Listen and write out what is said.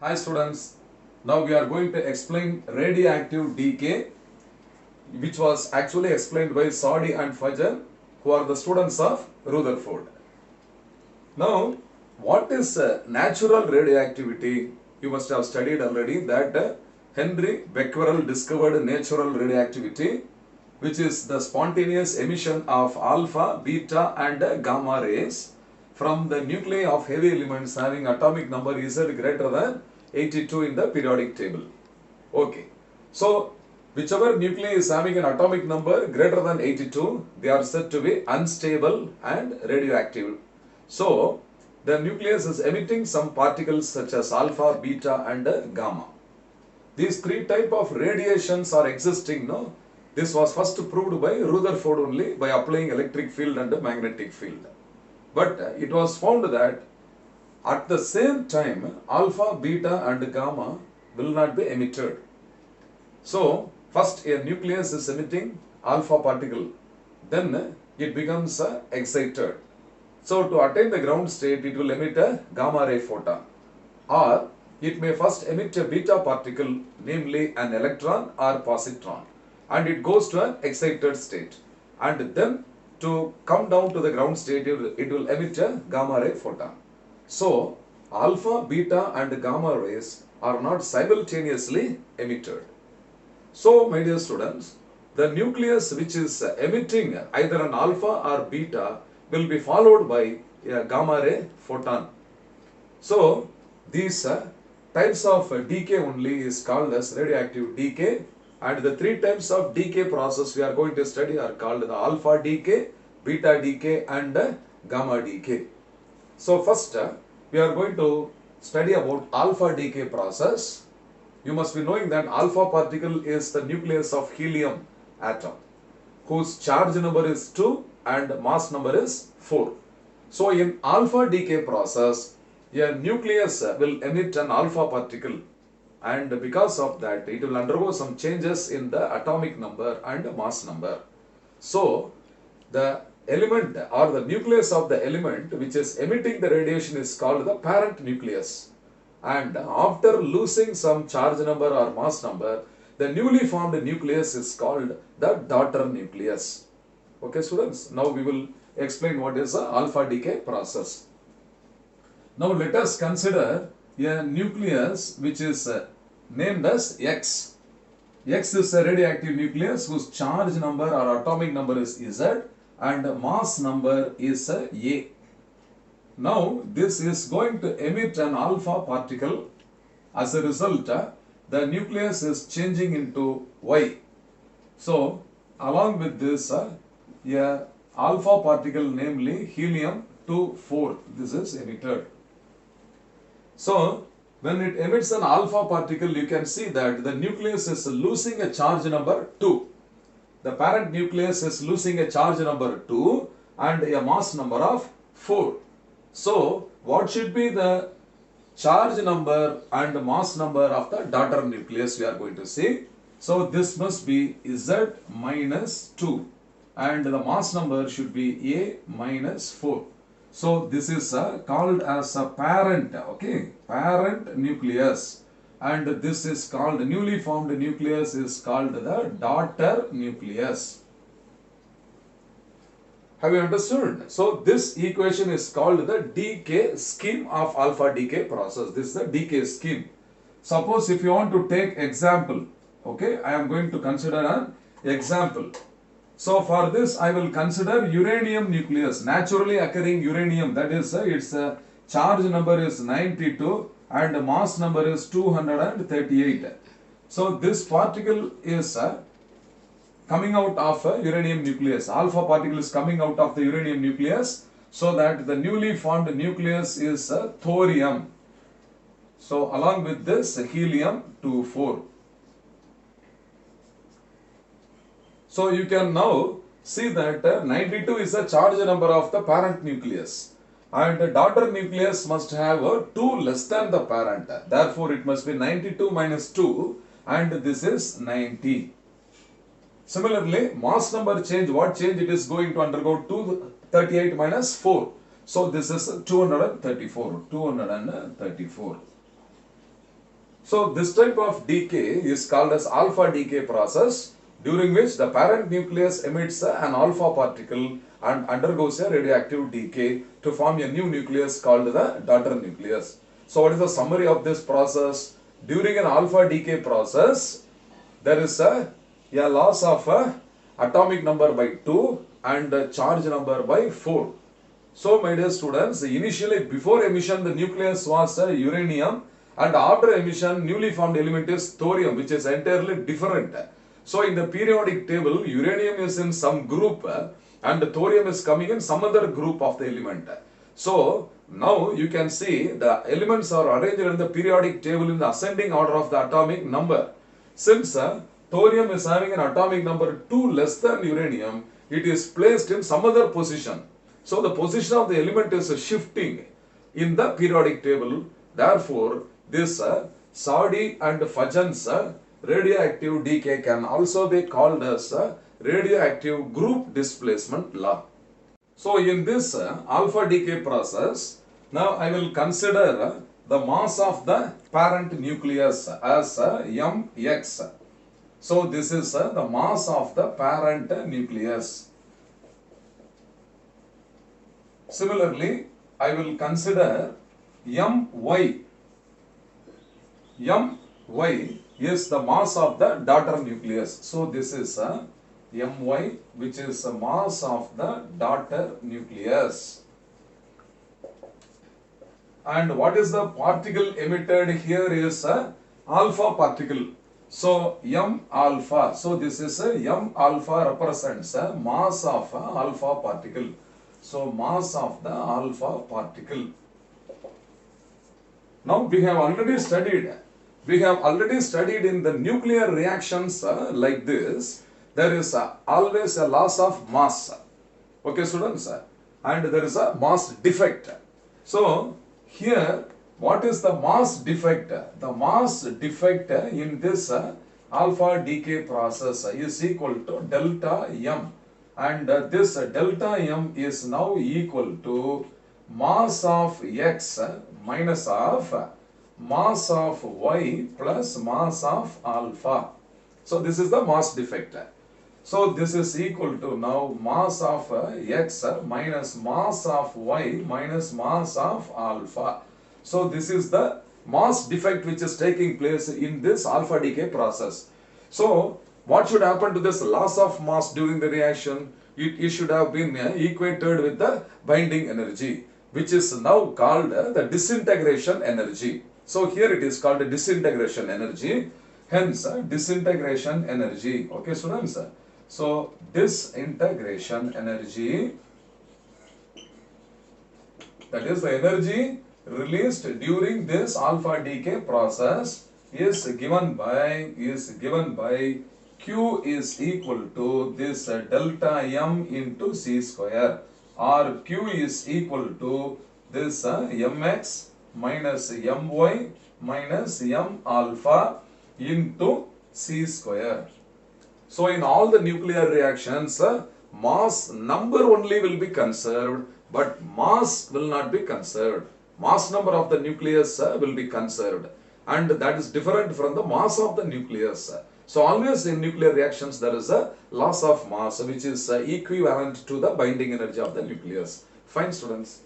Hi students, now we are going to explain radioactive decay, which was actually explained by Sadi and Fajar, who are the students of Rutherford. Now, what is natural radioactivity? You must have studied already that Henry Becquerel discovered natural radioactivity, which is the spontaneous emission of alpha, beta and gamma rays from the nuclei of heavy elements having atomic number Z greater than 82 in the periodic table. Okay. So, whichever nuclei is having an atomic number greater than 82, they are said to be unstable and radioactive. So, the nucleus is emitting some particles such as alpha, beta and gamma. These three type of radiations are existing, no? This was first proved by Rutherford only by applying electric field and magnetic field. But it was found that at the same time, alpha, beta and gamma will not be emitted. So, first a nucleus is emitting alpha particle, then it becomes excited. So, to attain the ground state, it will emit a gamma ray photon, or it may first emit a beta particle, namely an electron or positron, and it goes to an excited state, and then to come down to the ground state, it will emit a gamma ray photon. So, alpha, beta and gamma rays are not simultaneously emitted. So, my dear students, the nucleus which is emitting either an alpha or beta will be followed by a gamma ray photon. So, these types of decay only is called as radioactive decay, and the three types of decay process we are going to study are called the alpha decay, beta decay and gamma decay. So, first we are going to study about alpha decay process. You must be knowing that alpha particle is the nucleus of helium atom, whose charge number is 2 and mass number is 4. So, in alpha decay process, a nucleus will emit an alpha particle, and because of that, it will undergo some changes in the atomic number and mass number. So, the element or the nucleus of the element which is emitting the radiation is called the parent nucleus. And after losing some charge number or mass number, the newly formed nucleus is called the daughter nucleus. Okay, students, now we will explain what is the alpha decay process. Now let us consider a nucleus which is named as X. X is a radioactive nucleus whose charge number or atomic number is Z and mass number is A. Now, this is going to emit an alpha particle. As a result, the nucleus is changing into Y. So, along with this, a alpha particle, namely helium-2, this is emitted. So, when it emits an alpha particle, you can see that the nucleus is losing a charge number 2. The parent nucleus is losing a charge number 2 and a mass number of 4. So, what should be the charge number and mass number of the daughter nucleus we are going to see? So, this must be Z minus 2 and the mass number should be A minus 4. So, this is called as a parent, okay, parent nucleus, and this is called, newly formed nucleus is called the daughter nucleus. Have you understood? So, this equation is called the decay scheme of alpha decay process. This is the decay scheme. Suppose if you want to take example, okay, I am going to consider an example. So, for this I will consider uranium nucleus, naturally occurring uranium, that is its charge number is 92 and mass number is 238. So, this particle is coming out of a uranium nucleus. Alpha particle is coming out of the uranium nucleus, so that the newly formed nucleus is thorium. So, along with this helium-2. So, you can now see that 92 is the charge number of the parent nucleus, and the daughter nucleus must have 2 less than the parent. Therefore, it must be 92 minus 2 and this is 90. Similarly, mass number change, what change it is going to undergo? 238 minus 4. So, this is 234. So this type of decay is called as alpha decay process, during which the parent nucleus emits an alpha particle and undergoes a radioactive decay to form a new nucleus called the daughter nucleus. So what is the summary of this process? During an alpha decay process, there is a loss of atomic number by 2 and charge number by 4. So my dear students, initially before emission the nucleus was uranium, and after emission newly formed element is thorium, which is entirely different. So in the periodic table, uranium is in some group and thorium is coming in some other group of the element. So now you can see the elements are arranged in the periodic table in the ascending order of the atomic number. Since thorium is having an atomic number 2 less than uranium, it is placed in some other position. So the position of the element is shifting in the periodic table. Therefore, this Soddy and Fajans radioactive decay can also be called as radioactive group displacement law. So in this alpha decay process, now I will consider the mass of the parent nucleus as mx. So this is the mass of the parent nucleus. Similarly, I will consider my. My is the mass of the daughter nucleus. So this is my, which is the mass of the daughter nucleus. And what is the particle emitted here is alpha particle. So m alpha. So this is m alpha represents mass of alpha particle. So mass of the alpha particle. Now we have already studied in the nuclear reactions like this, there is always a loss of mass. Okay students, and there is a mass defect. So here, what is the mass defect? The mass defect in this alpha decay process is equal to delta m, and this delta m is now equal to mass of x minus of mass of y plus mass of alpha. So this is the mass defect. So this is equal to now mass of x minus mass of y minus mass of alpha. So this is the mass defect which is taking place in this alpha decay process. So what should happen to this loss of mass during the reaction? It should have been equated with the binding energy, which is now called the disintegration energy. So here it is called disintegration energy. Hence disintegration energy. Okay students. So disintegration energy, that is the energy released during this alpha decay process, is given by Q is equal to this delta m into c square, or Q is equal to this mx minus my minus m alpha into c square. So in all the nuclear reactions, mass number only will be conserved, but mass will not be conserved. Mass number of the nucleus will be conserved, and that is different from the mass of the nucleus. So always in nuclear reactions there is a loss of mass which is equivalent to the binding energy of the nucleus. Fine students.